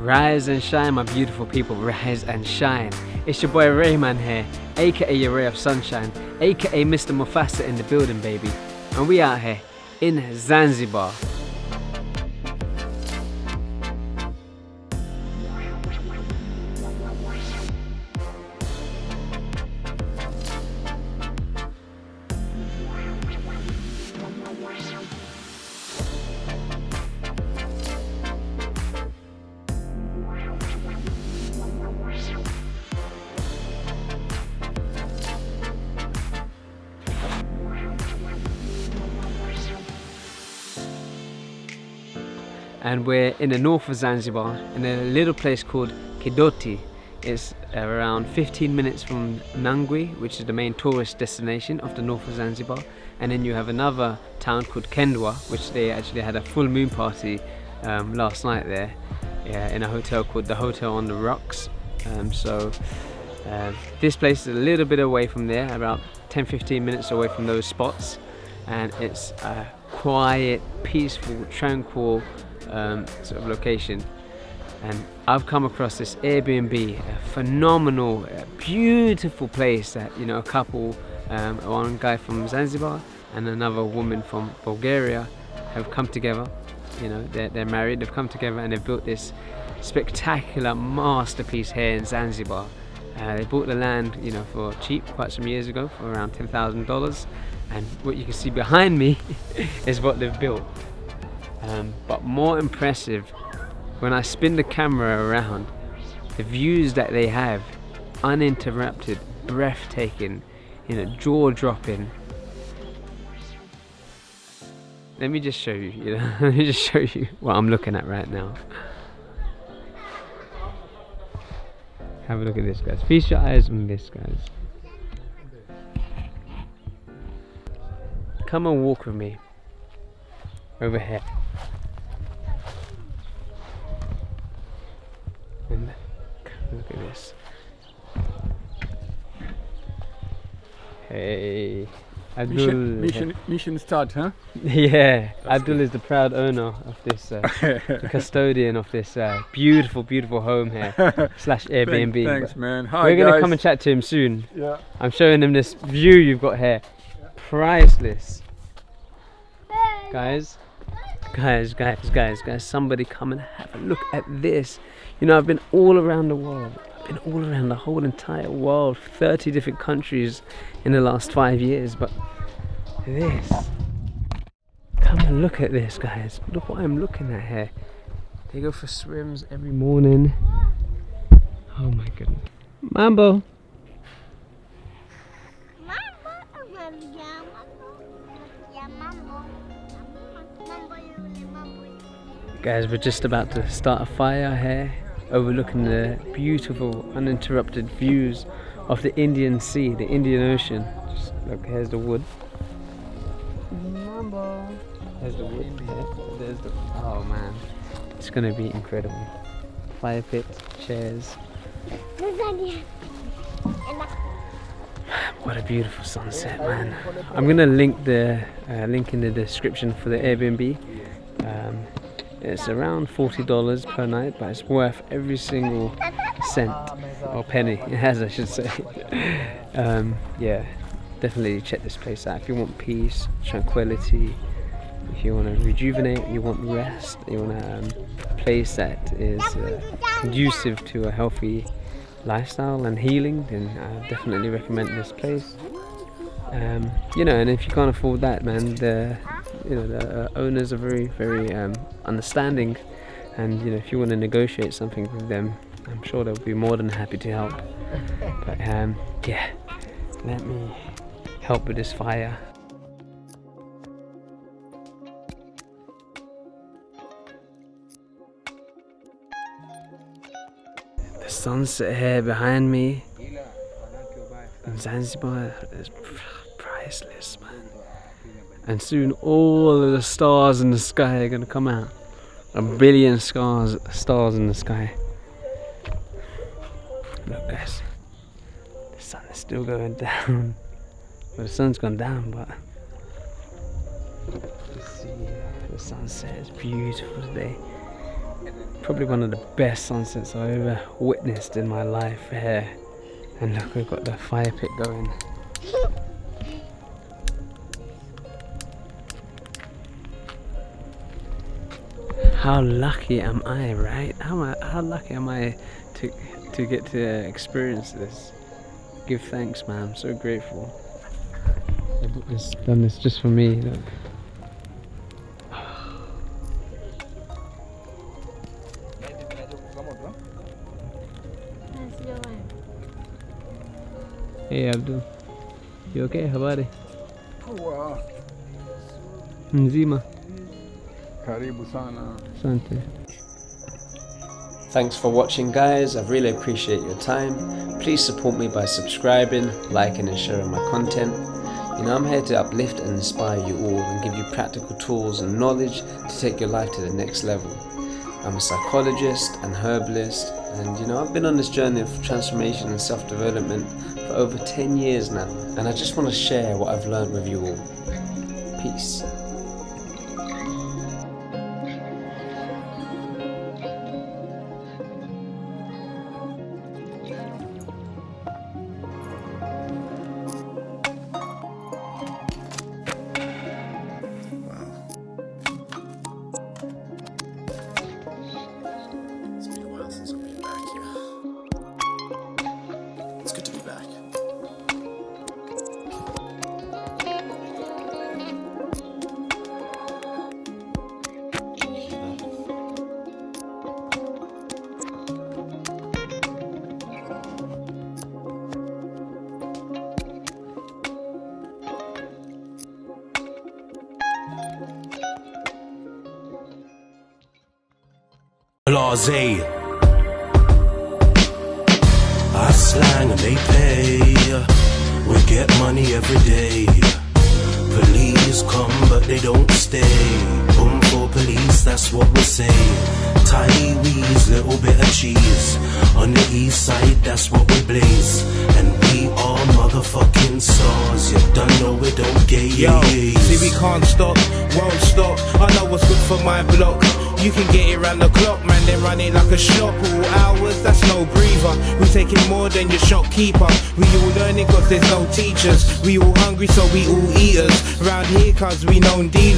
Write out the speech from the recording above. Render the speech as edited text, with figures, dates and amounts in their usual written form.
Rise and shine, my beautiful people, rise and shine. It's your boy Rayman here, aka your ray of sunshine, aka Mr. Mufasa in the building, baby. And we out here in Zanzibar. And we're in the north of Zanzibar in a little place called Kidoti. It's around 15 minutes from Nangwi, which is the main tourist destination of the north of Zanzibar. And then you have another town called Kendwa, which they actually had a full moon party last night there, in a hotel called the Hotel on the Rocks. This place is a little bit away from there, about 10-15 minutes away from those spots. And it's a quiet, peaceful, tranquil sort of location. And I've come across this Airbnb, a phenomenal, beautiful place that, you know, a couple, one guy from Zanzibar and another woman from Bulgaria have come together. You know, they're married, they've come together and they've built this spectacular masterpiece here in Zanzibar. They bought the land, you know, for cheap quite some years ago, for around $10,000. And what you can see behind me is what they've built. But more impressive, when I spin the camera around, the views that they have, uninterrupted, breathtaking, you know, jaw-dropping. Let me just show you, you know, let me just show you what I'm looking at right now. Have a look at this, guys. Feast your eyes on this, guys. Come and walk with me over here. And look at this. Hey, Abdul. Mission start, huh? Yeah, Abdul is the proud owner of this, the custodian of this beautiful, beautiful home here slash Airbnb. Thanks, man. Hi, we're gonna guys. come and chat to him soon. Yeah. I'm showing him this view you've got here. Priceless. Guys, somebody come and have a look at this. You know, I've been all around the world. I've been all around the whole entire world, 30 different countries in the last 5 years, but this, come and look at this, guys. Look what I'm looking at here. They go for swims every morning. Oh my goodness. Mambo. Guys, we're just about to start a fire here, overlooking the beautiful, uninterrupted views of the Indian Sea, the Indian Ocean. Just look, here's the wood. Mambo. There's the wood here. There's the. Oh man, it's gonna be incredible. Fire pit, chairs. What a beautiful sunset, man. I'm gonna link the link in the description for the Airbnb. It's around $40 per night, but it's worth every single cent or penny it has, I should say. Yeah, definitely check this place out if you want peace, tranquility, if you want to rejuvenate, you want rest, you want a place that is conducive to a healthy lifestyle and healing, then I definitely recommend this place. You know, and if you can't afford that, man, the owners are very, very understanding, and you know, if you want to negotiate something with them, I'm sure they'll be more than happy to help. But yeah, let me help with this fire. The sunset here behind me in Zanzibar is priceless, man. And soon all of the stars in the sky are gonna come out. 1 billion stars in the sky. Look, guys, the sun is still going down. Well, the sun's gone down, but you see the sunset is beautiful today. Probably one of the best sunsets I've ever witnessed in my life here. And look, we've got the fire pit going. How lucky am I, right? How lucky am I to get to experience this? Give thanks, man. I'm so grateful. It's done this just for me. Look. Hey Abdul, you okay? Habari? Mzima. Karibu sana. Asante. Thanks for watching, guys. I really appreciate your time. Please support me by subscribing, liking and sharing my content. You know, I'm here to uplift and inspire you all and give you practical tools and knowledge to take your life to the next level. I'm a psychologist and herbalist, and you know, I've been on this journey of transformation and self-development for over 10 years now, and I just want to share what I've learned with you all. Peace. It's good to be back. Blase. I slang and they pay. We get money every day. Police come but they don't stay. Boom for police, that's what we say. Taiwanese, little bit of cheese. On the east side, that's what we blaze. And we are motherfucking stars. You don't know we don't get Yo, see we can't stop, won't stop. I know what's good for my block. You can get it round the clock, man, they run it like a shop. All hours, that's no breather. We taking more than your shopkeeper. We all learning cause there's no teachers. We all hungry so we all eaters. Round here cause we known dealers.